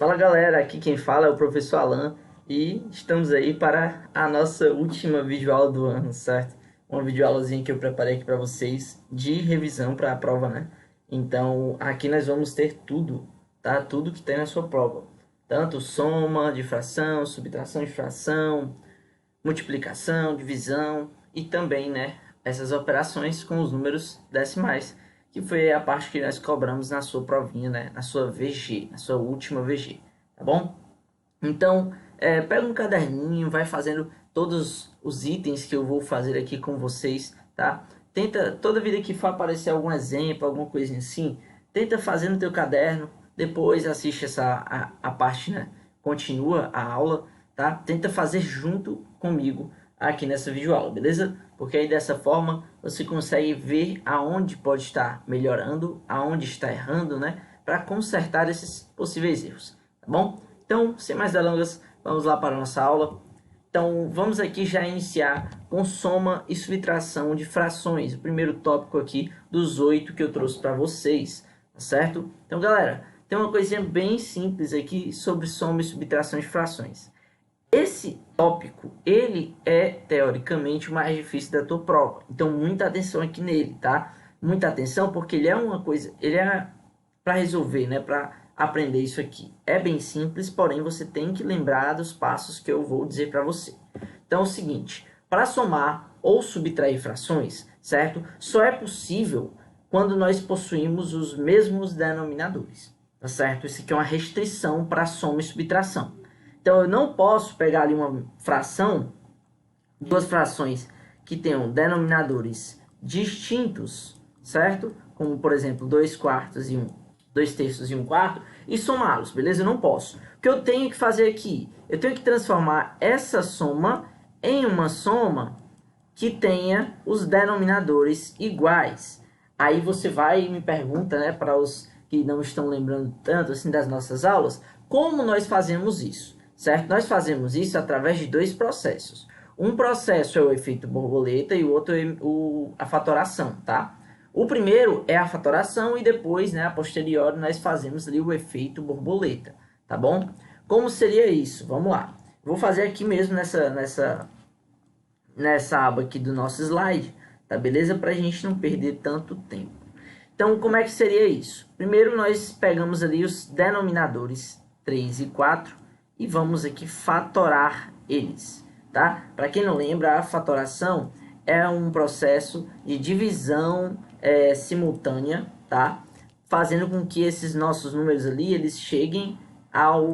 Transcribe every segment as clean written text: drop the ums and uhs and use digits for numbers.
Fala galera, aqui quem fala é o professor Alan e estamos aí para a nossa última videoaula do ano, certo? Uma videoaulazinha que eu preparei aqui para vocês de revisão para a prova, né? Então aqui nós vamos ter tudo, tá? Tudo que tem na sua prova. Tanto soma de fração, subtração de fração, multiplicação, divisão e também, né, essas operações com os números decimais, que foi a parte que nós cobramos na sua provinha, né, na sua VG, na sua última VG, tá bom? Então, pega um caderninho, vai fazendo todos os itens que eu vou fazer aqui com vocês, tá? Tenta, toda vida que for aparecer algum exemplo, alguma coisinha assim, tenta fazer no teu caderno, depois assiste a parte, né? Continua a aula, tá? Tenta fazer junto comigo aqui nessa videoaula, beleza? Porque aí dessa forma você consegue ver aonde pode estar melhorando, aonde está errando, né? Para consertar esses possíveis erros, tá bom? Então, sem mais delongas, vamos lá para a nossa aula. Então, vamos aqui já iniciar com soma e subtração de frações. O primeiro tópico aqui dos 8 que eu trouxe para vocês, tá certo? Então, galera, tem uma coisinha bem simples aqui sobre soma e subtração de frações. Esse tópico, ele é teoricamente o mais difícil da tua prova. Então, muita atenção aqui nele, tá? Muita atenção, porque ele é uma coisa, ele é para resolver, né? Para aprender isso aqui. É bem simples, porém você tem que lembrar dos passos que eu vou dizer para você. Então é o seguinte, para somar ou subtrair frações, certo? Só é possível quando nós possuímos os mesmos denominadores, tá certo? Isso aqui é uma restrição para soma e subtração. Então eu não posso pegar ali uma fração, duas frações que tenham denominadores distintos, certo? Como por exemplo 2 quartos e 2 terços e 1 quarto, e somá-los, beleza? Eu não posso. O que eu tenho que fazer aqui? Eu tenho que transformar essa soma em uma soma que tenha os denominadores iguais. Aí você vai e me pergunta, né, para os que não estão lembrando tanto assim das nossas aulas, como nós fazemos isso, certo? Nós fazemos isso através de dois processos. Um processo é o efeito borboleta e o outro é a fatoração, tá? O primeiro é a fatoração e depois, né, a posteriori, nós fazemos ali o efeito borboleta, tá bom? Como seria isso? Vamos lá. Vou fazer aqui mesmo nessa aba aqui do nosso slide, tá beleza? Para a gente não perder tanto tempo. Então, como é que seria isso? Primeiro, nós pegamos ali os denominadores 3 e 4 e vamos aqui fatorar eles, tá? Para quem não lembra, a fatoração é um processo de divisão simultânea, tá? Fazendo com que esses nossos números ali, eles cheguem ao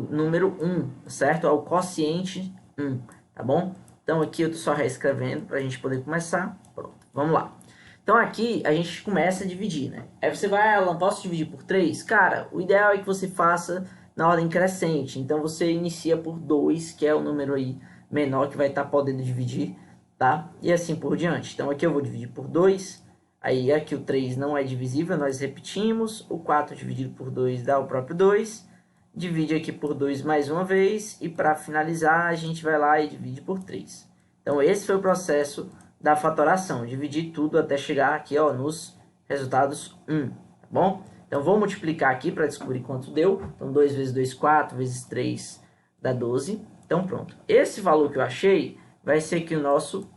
número 1, certo? Ao quociente 1, tá bom? Então aqui eu tô só reescrevendo para a gente poder começar. Pronto, vamos lá. Então aqui a gente começa a dividir, né? Aí você vai, Alan, posso dividir por 3? Cara, o ideal é que você faça na ordem crescente. Então você inicia por 2, que é o número aí menor que vai estar podendo dividir, tá? E assim por diante. Então aqui eu vou dividir por 2. Aí aqui o 3 não é divisível, nós repetimos. O 4 dividido por 2 dá o próprio 2. Divide aqui por 2 mais uma vez. E para finalizar, a gente vai lá e divide por 3. Então esse foi o processo da fatoração. Dividir tudo até chegar aqui, ó, nos resultados 1. Tá bom? Então vou multiplicar aqui para descobrir quanto deu. Então 2 vezes 2, 4. Vezes 3 dá 12. Então pronto. Esse valor que eu achei vai ser aqui o nosso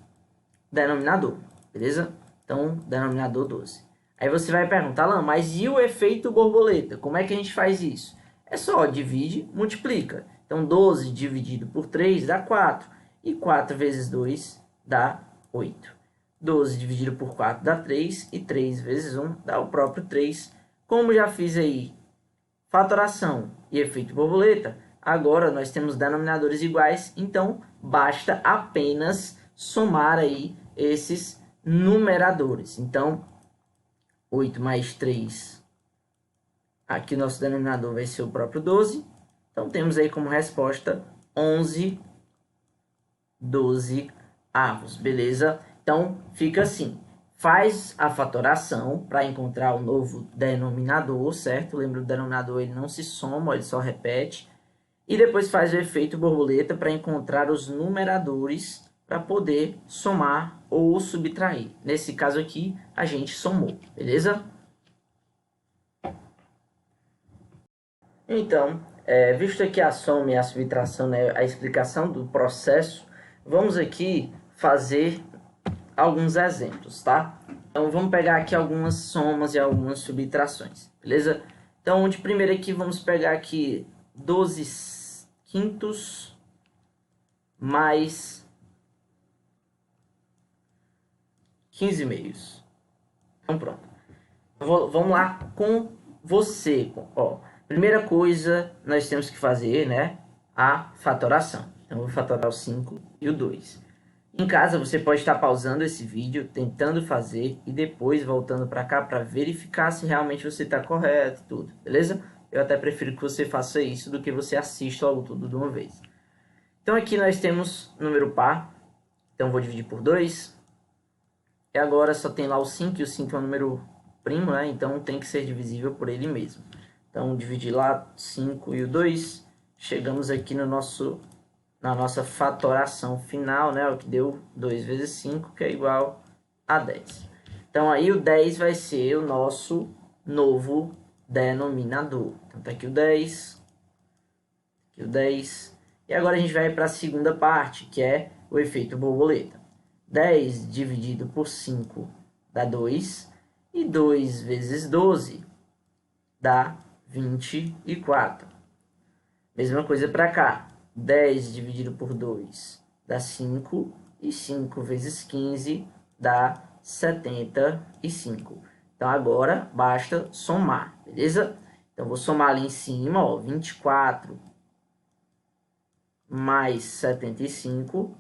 denominador. Beleza? Então, denominador 12. Aí você vai perguntar, Alan, mas e o efeito borboleta? Como é que a gente faz isso? É só divide, multiplica. Então, 12 dividido por 3 dá 4. E 4 vezes 2 dá 8. 12 dividido por 4 dá 3. E 3 vezes 1 dá o próprio 3. Como já fiz aí fatoração e efeito borboleta, agora nós temos denominadores iguais. Então, basta apenas somar aí esses numeradores. Então, 8 mais 3, aqui nosso denominador vai ser o próprio 12. Então, temos aí como resposta 11 12avos, beleza? Então, fica assim. Faz a fatoração para encontrar o novo denominador, certo? Lembra, o denominador ele não se soma, ele só repete. E depois faz o efeito borboleta para encontrar os numeradores para poder somar ou subtrair. Nesse caso aqui, a gente somou, beleza? Então, Visto aqui a soma e a subtração, né, a explicação do processo, vamos aqui fazer alguns exemplos, tá? Então vamos pegar aqui algumas somas e algumas subtrações, beleza? Então de primeiro aqui vamos pegar aqui 12 quintos mais 15 meios. Então pronto. Vamos lá com você, ó. Primeira coisa, nós temos que fazer, né, a fatoração. Então, eu vou fatorar o 5 e o 2. Em casa, você pode estar pausando esse vídeo, tentando fazer e depois voltando para cá para verificar se realmente você está correto e tudo, beleza? Eu até prefiro que você faça isso do que você assista logo tudo de uma vez. Então, aqui nós temos número par. Então, vou dividir por 2. E agora só tem lá o 5, e o 5 é um número primo, né? Então, tem que ser divisível por ele mesmo. Então, dividir lá 5 e o 2, chegamos aqui no na nossa fatoração final, né? O que deu 2 vezes 5, que é igual a 10. Então, aí o 10 vai ser o nosso novo denominador. Então, tá aqui o 10, aqui o 10. E agora a gente vai para a segunda parte, que é o efeito borboleta. 10 dividido por 5 dá 2, e 2 vezes 12 dá 24. Mesma coisa para cá. 10 dividido por 2 dá 5. E 5 vezes 15 dá 75. Então, agora basta somar, beleza? Então, vou somar ali em cima, ó, 24 mais 75.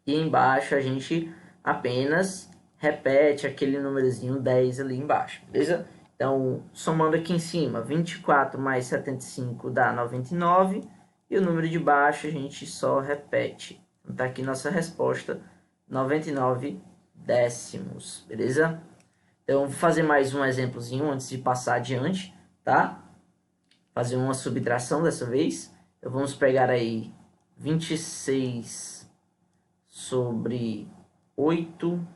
E embaixo a gente apenas repete aquele númerozinho 10 ali embaixo, beleza? Então, somando aqui em cima, 24 mais 75 dá 99. E o número de baixo a gente só repete. Então, tá aqui nossa resposta, 99 décimos, beleza? Então, vou fazer mais um exemplozinho antes de passar adiante, tá? Fazer uma subtração dessa vez. Então, vamos pegar aí 26 sobre 8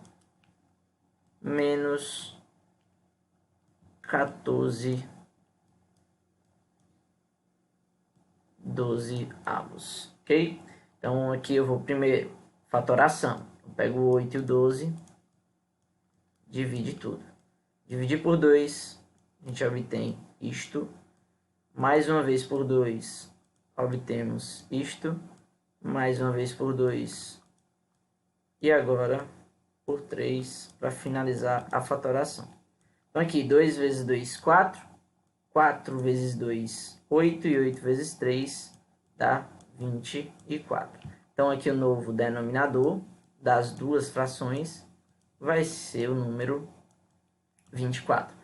menos 14 12avos, ok? Então, aqui eu vou primeiro, fatoração. Eu pego o 8 e o 12, divide tudo. Dividir por 2, a gente obtém isto. Mais uma vez por 2, obtemos isto. Mais uma vez por 2. E agora por 3, para finalizar a fatoração. Então, aqui, 2 vezes 2, 4. 4 vezes 2, 8. E 8 vezes 3 dá 24. Então, aqui o novo denominador das duas frações vai ser o número 24.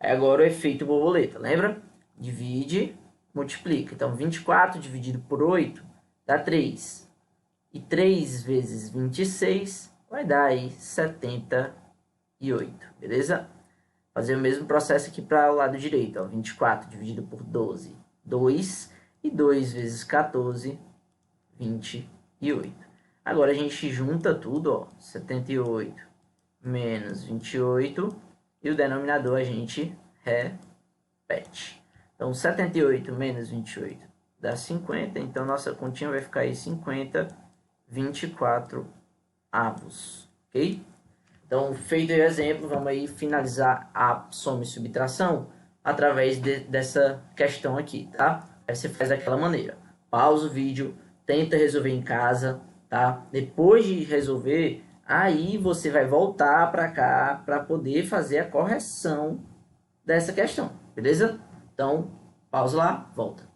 Aí agora o efeito borboleta, lembra? Divide, multiplica. Então, 24 dividido por 8 dá 3. E 3 vezes 26 vai dar aí 78, beleza? Fazer o mesmo processo aqui para o lado direito, ó. 24 dividido por 12, 2. E 2 vezes 14, 28. Agora a gente junta tudo, ó. 78 menos 28. E o denominador a gente repete. Então, 78 menos 28 dá 50. Então, nossa continha vai ficar aí 50, 24 avos, ok? Então, feito o exemplo, vamos aí finalizar a soma e subtração através dessa questão aqui, tá? Aí você faz daquela maneira. Pausa o vídeo, tenta resolver em casa, tá? Depois de resolver, aí você vai voltar para cá para poder fazer a correção dessa questão, beleza? Então, pausa lá, volta.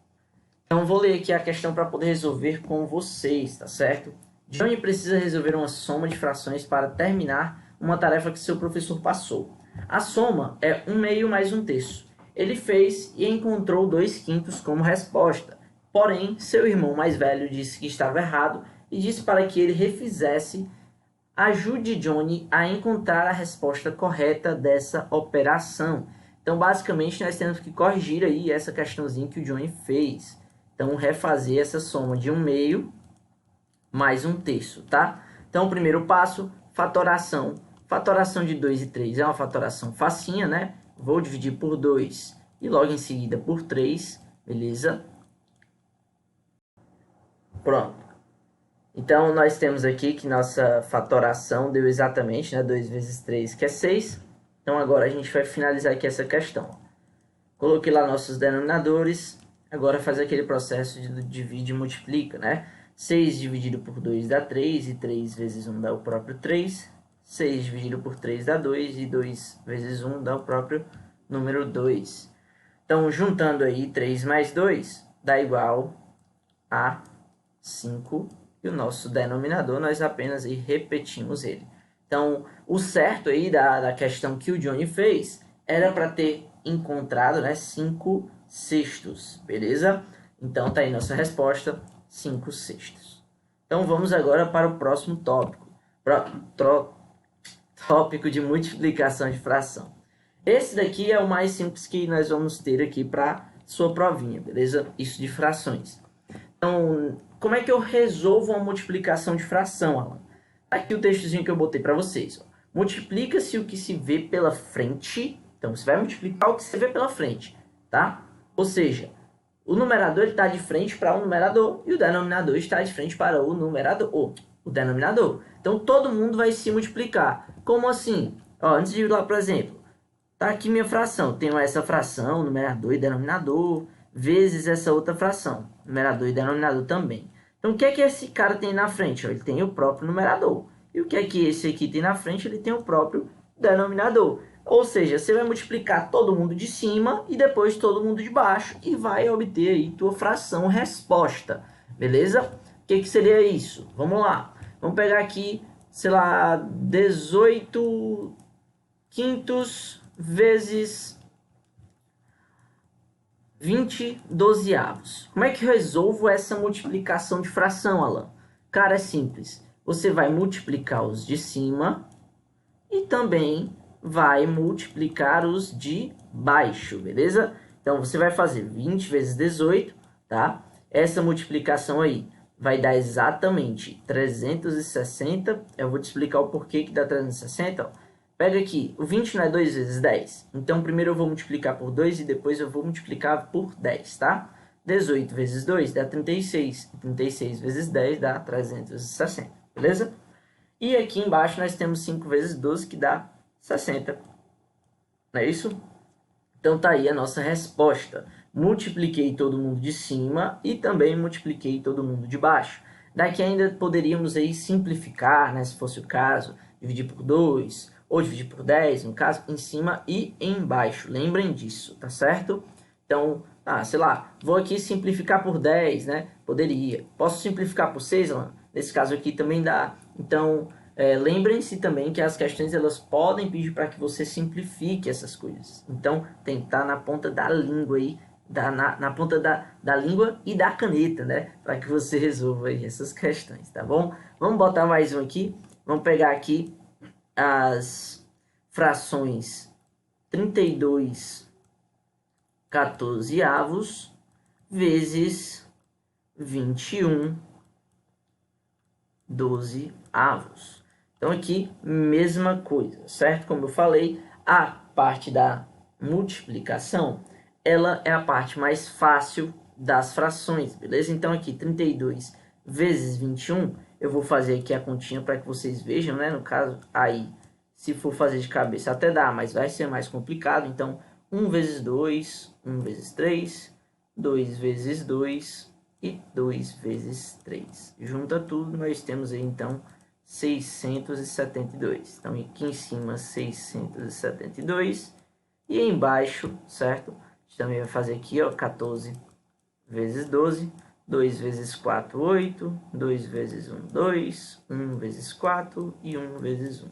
Então, vou ler aqui a questão para poder resolver com vocês, tá certo? Johnny precisa resolver uma soma de frações para terminar uma tarefa que seu professor passou. A soma é 1/2 mais 1/3. Ele fez e encontrou 2/5 como resposta. Porém, seu irmão mais velho disse que estava errado e disse para que ele refizesse. Ajude Johnny a encontrar a resposta correta dessa operação. Então, basicamente, nós temos que corrigir aí essa questãozinha que o Johnny fez. Então, refazer essa soma de 1/2 mais 1/3, tá? Então, o primeiro passo, fatoração. Fatoração de 2 e 3 é uma fatoração facinha, né? Vou dividir por 2 e logo em seguida por 3. beleza? Pronto. Então, nós temos aqui que nossa fatoração deu exatamente, né, 2 vezes 3, que é 6. Então, agora a gente vai finalizar aqui essa questão. Coloquei lá nossos denominadores. Agora faz aquele processo de divide e multiplica, né? 6 dividido por 2 dá 3, e 3 vezes 1 dá o próprio 3. 6 dividido por 3 dá 2, e 2 vezes 1 dá o próprio número 2. Então, juntando aí 3 mais 2, dá igual a 5. E o nosso denominador, nós apenas aí repetimos ele. Então, o certo aí da questão que o Johnny fez era para ter encontrado, né, 5 sextos, beleza? Então, tá aí nossa resposta, 5 sextos. Então, vamos agora para o próximo tópico. Tópico de multiplicação de fração. Esse daqui é o mais simples que nós vamos ter aqui para sua provinha, beleza? Isso de frações. Então, como é que eu resolvo uma multiplicação de fração, Alan? Aqui o textozinho que eu botei para vocês. Multiplica-se o que se vê pela frente. Então, você vai multiplicar o que você vê pela frente, tá? Ou seja, o numerador está de frente para o numerador e o denominador está de frente para o numerador, o denominador. Então, todo mundo vai se multiplicar. Como assim? Ó, antes de ir lá, por exemplo, tá aqui minha fração. Tenho essa fração, numerador e denominador, vezes essa outra fração, numerador e denominador também. Então, o que é que esse cara tem na frente? Ele tem o próprio numerador. E o que é que esse aqui tem na frente? Ele tem o próprio denominador. Ou seja, você vai multiplicar todo mundo de cima e depois todo mundo de baixo e vai obter aí tua fração resposta. Beleza? O que seria isso? Vamos lá. Vamos pegar aqui, sei lá, 18 quintos vezes 20 dozeavos. Como é que eu resolvo essa multiplicação de fração, Alan? Cara, é simples. Você vai multiplicar os de cima e também vai multiplicar os de baixo, beleza? Então, você vai fazer 20 vezes 18, tá? Essa multiplicação aí vai dar exatamente 360. Eu vou te explicar o porquê que dá 360, ó. Pega aqui, o 20 não é 2 vezes 10? Então, primeiro eu vou multiplicar por 2 e depois eu vou multiplicar por 10, tá? 18 vezes 2 dá 36. 36 vezes 10 dá 360, beleza? E aqui embaixo nós temos 5 vezes 12, que dá 60. Não é isso? Então, tá aí a nossa resposta. Multipliquei todo mundo de cima e também multipliquei todo mundo de baixo. Daqui ainda poderíamos aí simplificar, né, se fosse o caso, dividir por 2... ou dividir por 10, no caso, em cima e embaixo. Lembrem disso, tá certo? Então, sei lá, vou aqui simplificar por 10, né? Poderia. Posso simplificar por 6, Alan? Nesse caso aqui também dá. Então, lembrem-se também que as questões elas podem pedir para que você simplifique essas coisas. Então, tem que estar na ponta da língua aí, na ponta da língua e da caneta, né? Para que você resolva aí essas questões, tá bom? Vamos botar mais um aqui. Vamos pegar aqui as frações 32 14avos vezes 21 12avos. Então aqui, mesma coisa, certo? Como eu falei, a parte da multiplicação, ela é a parte mais fácil das frações, beleza? Então aqui, 32 vezes 21, eu vou fazer aqui a continha para que vocês vejam, né? No caso, aí, se for fazer de cabeça até dá, mas vai ser mais complicado. Então, 1 vezes 2, 1 vezes 3, 2 vezes 2 e 2 vezes 3. Junta tudo, nós temos aí, então, 672. Então, aqui em cima, 672. E embaixo, certo? A gente também vai fazer aqui, ó, 14 vezes 12. 2 vezes 4, 8. 2 vezes 1, 2. 1 vezes 4 e 1 vezes 1.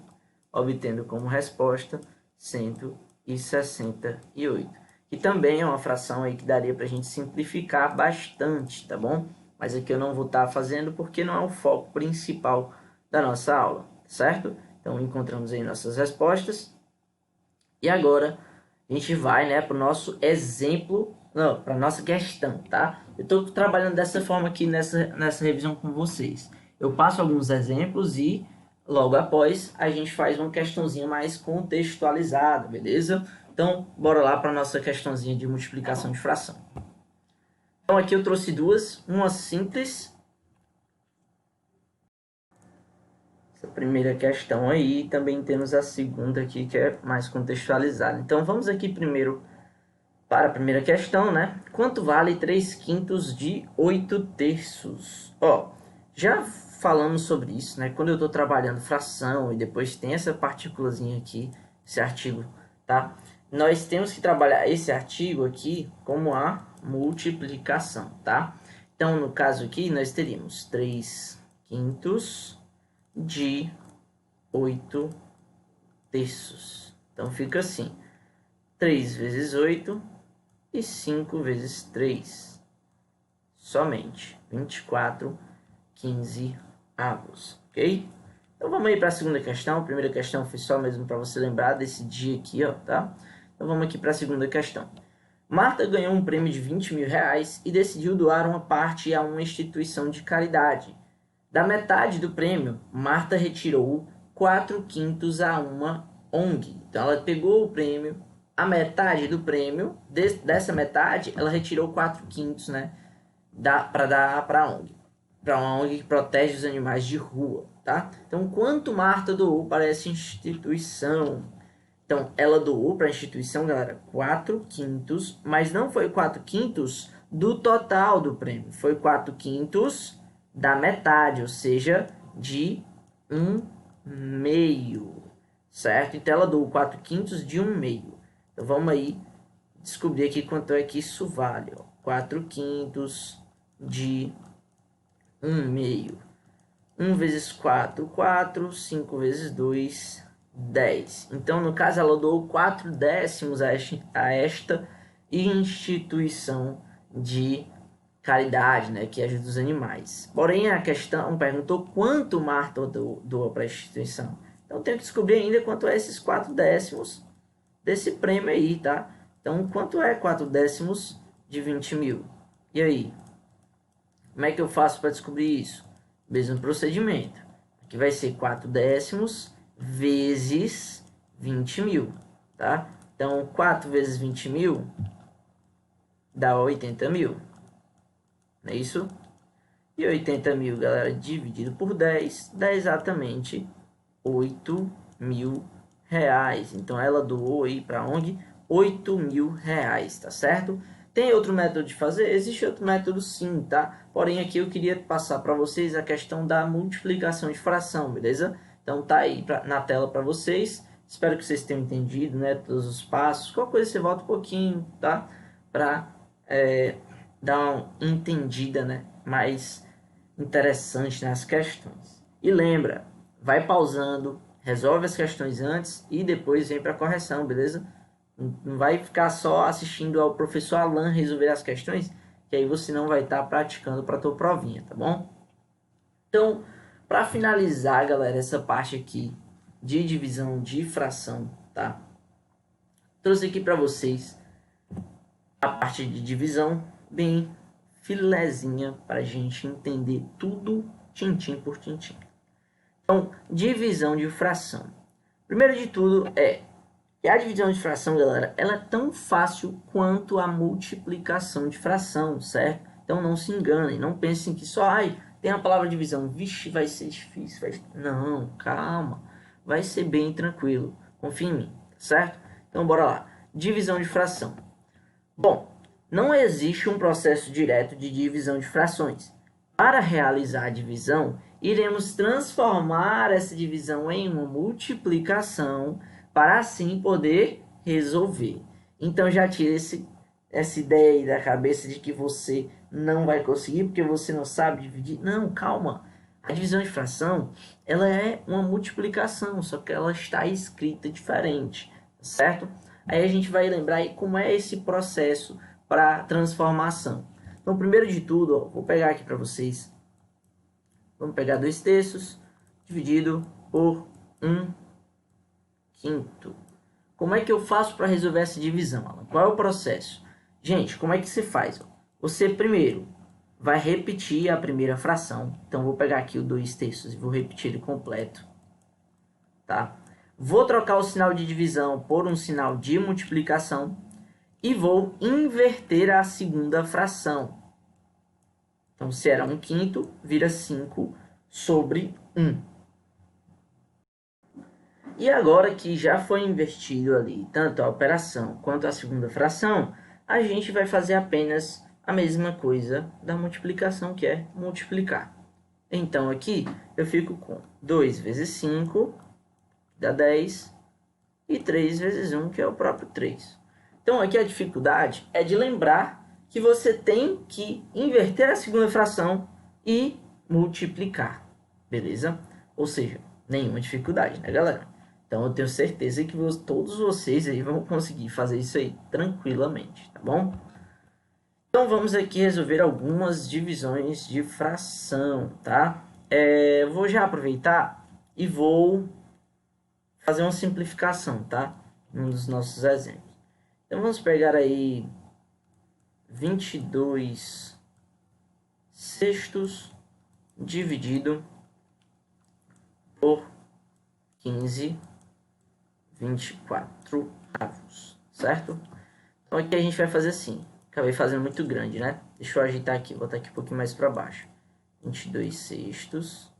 Obtendo como resposta 168. Que também é uma fração aí que daria para a gente simplificar bastante, tá bom? Mas aqui eu não vou estar fazendo porque não é o foco principal da nossa aula, certo? Então, encontramos aí nossas respostas. E agora, a gente vai, né, para o nosso exemplo, não, para a nossa questão, tá? Eu estou trabalhando dessa forma aqui nessa revisão com vocês. Eu passo alguns exemplos e, logo após, a gente faz uma questãozinha mais contextualizada, beleza? Então, bora lá para a nossa questãozinha de multiplicação de fração. Então aqui eu trouxe duas, uma simples, essa primeira questão aí, também temos a segunda aqui que é mais contextualizada. Então vamos aqui primeiro para a primeira questão, né? Quanto vale 3/5 de 8/3? Ó, já falamos sobre isso, né? Quando eu estou trabalhando fração e depois tem essa partículazinha aqui, esse artigo, tá? Nós temos que trabalhar esse artigo aqui como a multiplicação, tá? Então, no caso aqui, nós teríamos 3/5 de 8/3. Então, fica assim, 3 vezes 8 e 5 vezes 3. Somente 24/15, ok? Então, vamos aí para a segunda questão. A primeira questão foi só mesmo para você lembrar desse dia aqui, ó, tá? Então, vamos aqui para a segunda questão. Marta ganhou um prêmio de 20 mil reais e decidiu doar uma parte a uma instituição de caridade. Da metade do prêmio, Marta retirou 4/5 a uma ONG. Então, ela pegou o prêmio, a metade do prêmio, dessa metade, ela retirou 4/5, né? Para dar para a ONG. Para uma ONG que protege os animais de rua, tá? Então, quanto Marta doou para essa instituição? Então, ela doou para a instituição, galera, 4/5, mas não foi 4/5 do total do prêmio. Foi 4/5 da metade, ou seja, de 1/2, certo? Então, ela doou 4/5 de 1/2. Então, vamos aí descobrir aqui quanto é que isso vale. 4/5 de 1/2. 1 vezes 4, 4. 5 vezes 2, 10. Então, no caso, ela doou 4/10 a esta instituição de caridade, né, que ajuda os animais. Porém, a questão perguntou quanto Marta doou para a instituição. Então, tenho que descobrir ainda quanto é esses 4/10 desse prêmio aí, tá? Então, quanto é 4/10 de 20 mil? E aí? Como é que eu faço para descobrir isso? Mesmo procedimento. Aqui vai ser 4/10 vezes 20 mil, tá? Então, 4 vezes 20 mil dá 80 mil. Não é isso? E 80 mil, galera, dividido por 10, dá exatamente 8 mil reais. Então, ela doou aí para onde? 8 mil reais, tá certo? Tem outro método de fazer? Existe outro método sim, tá? Porém, aqui eu queria passar para vocês a questão da multiplicação de fração, beleza? Então, tá aí na tela para vocês. Espero que vocês tenham entendido, né? Todos os passos. Qualquer coisa você volta um pouquinho, tá? Para dar uma entendida, né? Mais interessante nas questões. E lembra, vai pausando, resolve as questões antes e depois vem para a correção, beleza? Não vai ficar só assistindo ao professor Alan resolver as questões, que aí você não vai estar praticando para a tua provinha, tá bom? Então, para finalizar, galera, essa parte aqui de divisão de fração, tá? Trouxe aqui para vocês a parte de divisão bem filezinha para a gente entender tudo tintim por tintim. Então, divisão de fração. Primeiro de tudo e a divisão de fração, galera, ela é tão fácil quanto a multiplicação de fração, certo? Então não se enganem, não pensem que só, tem a palavra divisão, vixe, vai ser difícil. Não, calma, vai ser bem tranquilo, confia em mim, certo? Então bora lá, divisão de fração. Bom, não existe um processo direto de divisão de frações. Para realizar a divisão, iremos transformar essa divisão em uma multiplicação para assim poder resolver. Então já tira essa ideia aí da cabeça de que você não vai conseguir porque você não sabe dividir. Não, calma. A divisão de fração, ela é uma multiplicação, só que ela está escrita diferente, certo? Aí a gente vai lembrar aí como é esse processo para transformação. Então, primeiro de tudo, ó, vou pegar aqui para vocês. Vamos pegar 2/3 dividido por 1/5. Como é que eu faço para resolver essa divisão, Alan? Qual é o processo? Gente, como é que se faz? Você primeiro vai repetir a primeira fração. Então, vou pegar aqui o 2/3 e vou repetir ele completo. Tá? Vou trocar o sinal de divisão por um sinal de multiplicação. E vou inverter a segunda fração. Então, se era 1/5, vira 5/1. E agora que já foi invertido ali tanto a operação quanto a segunda fração, a gente vai fazer apenas a mesma coisa da multiplicação, que é multiplicar. Então, aqui eu fico com 2 vezes 5, que dá 10, e 3 vezes 1, que é o próprio 3. Então, aqui a dificuldade é de lembrar que você tem que inverter a segunda fração e multiplicar, beleza? Ou seja, nenhuma dificuldade, né, galera? Então, eu tenho certeza que todos vocês aí vão conseguir fazer isso aí tranquilamente, tá bom? Então, vamos aqui resolver algumas divisões de fração, tá? Eu vou já aproveitar e vou fazer uma simplificação, tá? Um dos nossos exemplos. Então, vamos pegar aí 22 sextos dividido por 15 24 avos, certo? Então, aqui a gente vai fazer assim. Acabei fazendo muito grande, né? Deixa eu ajeitar aqui, botar aqui um pouquinho mais para baixo. 22 sextos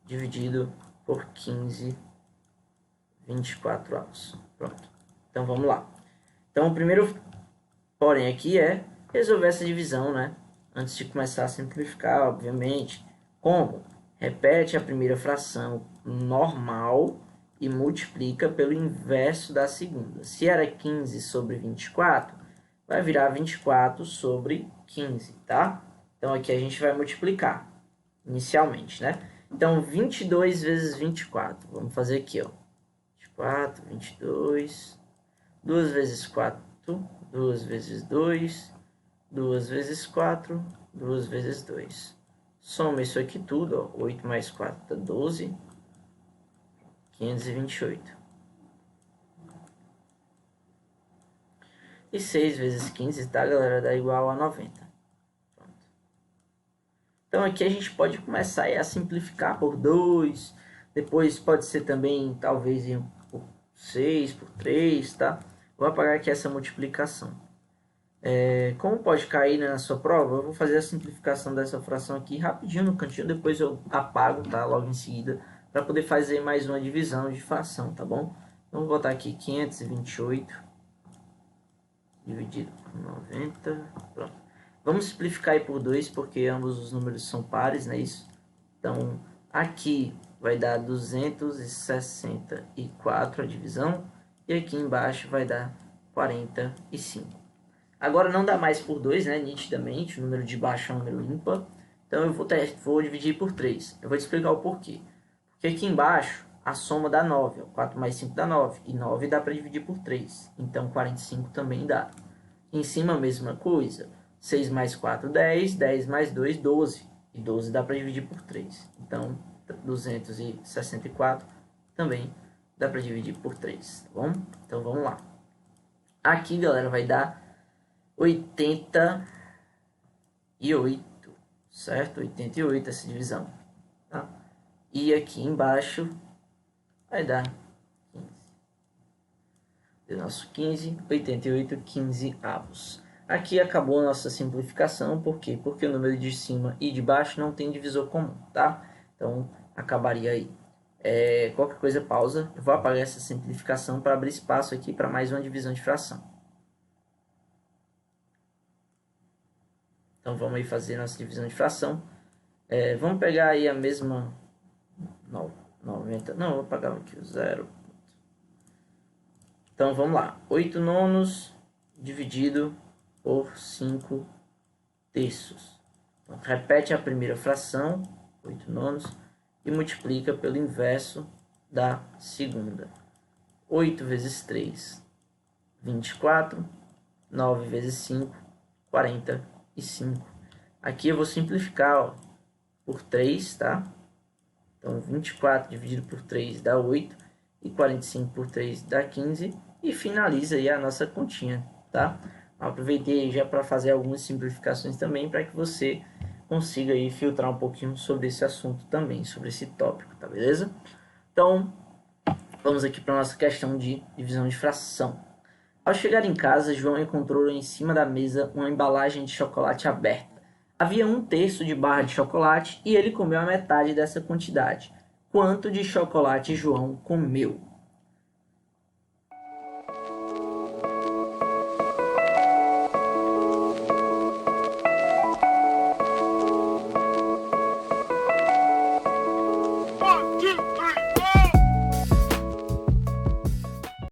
dividido por 15 24 avos. Pronto. Então, vamos lá. Então, o primeiro porém aqui é resolver essa divisão, né? Antes de começar a simplificar, obviamente. Como? Repete a primeira fração normal e multiplica pelo inverso da segunda. Se era 15 sobre 24, vai virar 24 sobre 15, tá? Então, aqui a gente vai multiplicar inicialmente, né? Então, 22 vezes 24. Vamos fazer aqui, ó. 24, 22. 2 vezes 4, 2 vezes 2. 2 vezes 4, 2 vezes 2. Soma isso aqui tudo, ó. 8 mais 4 dá 12. 528. E 6 vezes 15, tá, galera? Dá igual a 90. Pronto. Então, aqui a gente pode começar a simplificar por 2. Depois pode ser também, talvez, por 6, por 3, tá? Vou apagar aqui essa multiplicação. Como pode cair, né, na sua prova, eu vou fazer a simplificação dessa fração aqui rapidinho no cantinho. Depois eu apago, tá? Logo em seguida, para poder fazer mais uma divisão de fração, tá bom? Então, vou botar aqui 528 dividido por 90. Pronto. Vamos simplificar aí por 2, porque ambos os números são pares, não é isso? Então, aqui vai dar 264 a divisão. E aqui embaixo vai dar 45. Agora não dá mais por 2, né? Nitidamente, o número de baixo é um número ímpar. Então eu vou dividir por 3. Eu vou te explicar o porquê. Porque aqui embaixo a soma dá 9. 4 mais 5 dá 9. E 9 dá para dividir por 3. Então 45 também dá. Em cima a mesma coisa. 6 mais 4, 10. 10 mais 2, 12. E 12 dá para dividir por 3. Então 264 também dá para dividir por 3. Tá bom? Então vamos lá. Aqui, galera, vai dar 88, certo? 88 essa divisão, tá? E aqui embaixo vai dar 15. Do nosso 15, 88, 15 avos. Aqui acabou a nossa simplificação, por quê? Porque o número de cima e de baixo não tem divisor comum, tá? Então, acabaria aí. Qualquer coisa, pausa. Eu vou apagar essa simplificação para abrir espaço aqui para mais uma divisão de fração. Então, vamos aí fazer nossa divisão de fração. Vamos pegar aí a mesma 90. Não, vou apagar aqui o 0. Então, vamos lá. 8 nonos dividido por 5 terços. Então, repete a primeira fração, 8 nonos, e multiplica pelo inverso da segunda. 8 vezes 3, 24. 9 vezes 5, 45. Aqui eu vou simplificar, ó, por 3, tá? Então, 24 dividido por 3 dá 8. E 45 por 3 dá 15. E finaliza aí a nossa continha, tá? Aproveitei já para fazer algumas simplificações também, para que você consiga aí filtrar um pouquinho sobre esse assunto também, sobre esse tópico, tá beleza? Então, vamos aqui para a nossa questão de divisão de fração. Ao chegar em casa, João encontrou em cima da mesa uma embalagem de chocolate aberta. Havia 1/3 de barra de chocolate e ele comeu a metade dessa quantidade. Quanto de chocolate João comeu?